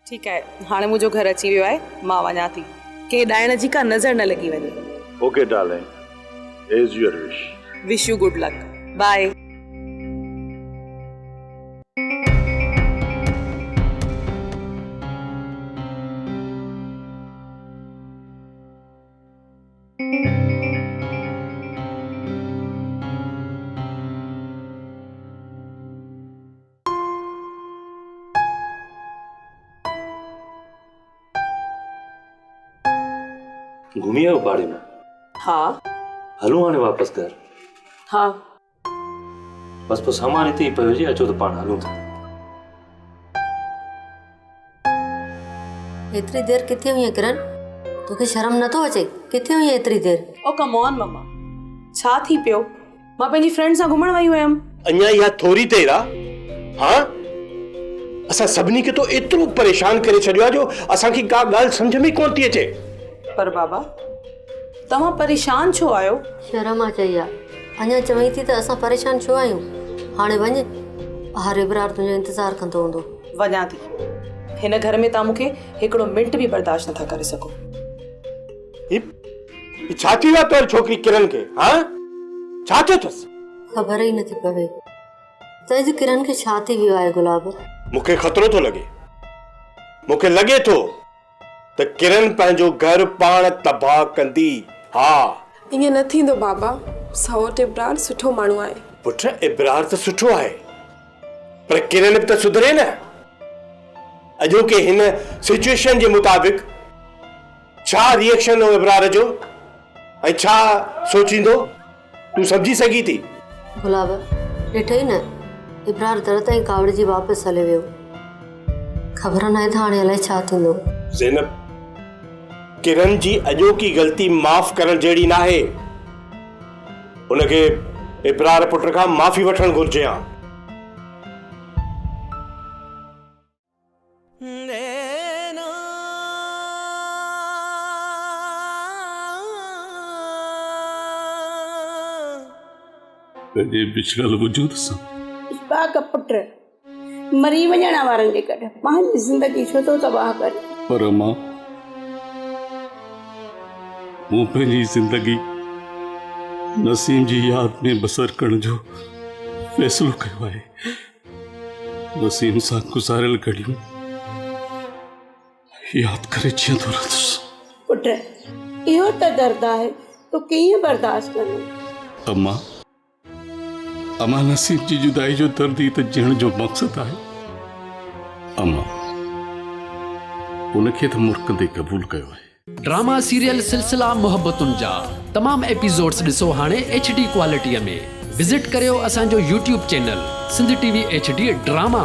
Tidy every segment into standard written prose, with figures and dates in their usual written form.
ठीक है, हाणे मुझो घर अची वियो आहे, मां वञा थी। के ॾाइण जी का नज़र न लगी वञे। Okay darling, as your wish. Wish you good luck. Bye. घूमी आयो बाड़े में? हाँ। हलूं हाणे वापस घर? हाँ। बस पोइ सामान हिते ई पियो हुजे, अचो त पाण हलूं था। एतिरी देर किथे हुई किरण? तोखे शर्म नथो अचे? किथे हुई एतिरी देर? ओ कम ऑन मम्मा, छा थी पियो? मां पंहिंजी फ्रेंड सां घुमण वई हुयमि। अञा इहा थोरी देर आहे? हाँ, असां सभिनी खे तो एतिरो परेशान करे छॾियो आहे जो असांखे का ॻाल्हि सम्झ में कोन थी अचे। पर बाबा, तव्हां परेशान छो आयो? शर्म आ चई आहे। अञा चवई थी त असां परेशान छो आहियूं? हाणे वञ, हर इब्रार तुंहिंजो इंतज़ार कंदो हूंदो। वञा थी। हिन घर में तव्हां मूंखे हिकिड़ो मिंट बि बर्दाश्त नथा करे सघो। छा थी वियो तोरी छोकिरी किरण खे? हाँ, छा थियो अथसि? ख़बर ई नथी पवे त किरण खे छा थी वियो आहे। गुलाब, मूंखे ख़तरो थो लॻे। मूंखे लॻे थो त किरण पंहिंजो घर पाण तबाह कंदी। हाँ, ईअं न थींदो बाबा। सौट इब्रार सुठो माण्हू आहे। पुट, इब्रार त सुठो आहे, पर किरण बि त सुधरे न। अॼोके हिन सिचुएशन जे मुताबिक़ छा रिएक्शन हो इब्रार जो ऐं छा सोचींदो, तूं सम्झी सघी थी? गुलाब, ॾिठई न, इब्रार दर ताईं कावड़जी वापसि हले वियो। ख़बर नाहे त हाणे अलाए छा थींदो। ज़ैनब, किरण जी अॼोकी ग़लती माफ़ करण जहिड़ी नाहे। उनखे इब्रार पुट खां माफ़ी वठणु घुरिजे हा। पंहिंजे बिछड़ल वजूद सां इश्फाक़ पुट, मरी वञण वारनि जे करे पंहिंजी ज़िंदगी छो थो तबाह करे? पर मां, मूं पंहिंजी ज़िंदगी नसीम जी याद में बसर करण जो फ़ैसिलो कयो आहे। नसीम सां गुज़ारियल घड़ियूं यादि करे जीअंदो रहंदुसि। पुट, इहो त दर्द आहे, तो कीअं बर्दाश्त कंदे? अम्मा, नसीब जी जुदाई जो दर्द ही त जीअण जो मक़सदु आहे। अम्मा, उनखे त मुर्कंदे क़बूल कयो आहे। ड्रामा सीरियल सिलसिला मोहब्बतुनि जा तमाम एपिसोड्स ॾिसो हाणे HD क्वालिटीअ में। विजिट करियो असांजो YouTube channel Sindh TV HD drama.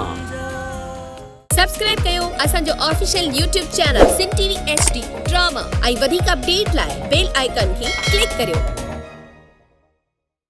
Subscribe कयो असांजो official YouTube channel Sindh TV HD drama ऐं वधीक अपडेट लाइ बेल आइकन खे क्लिक करियो।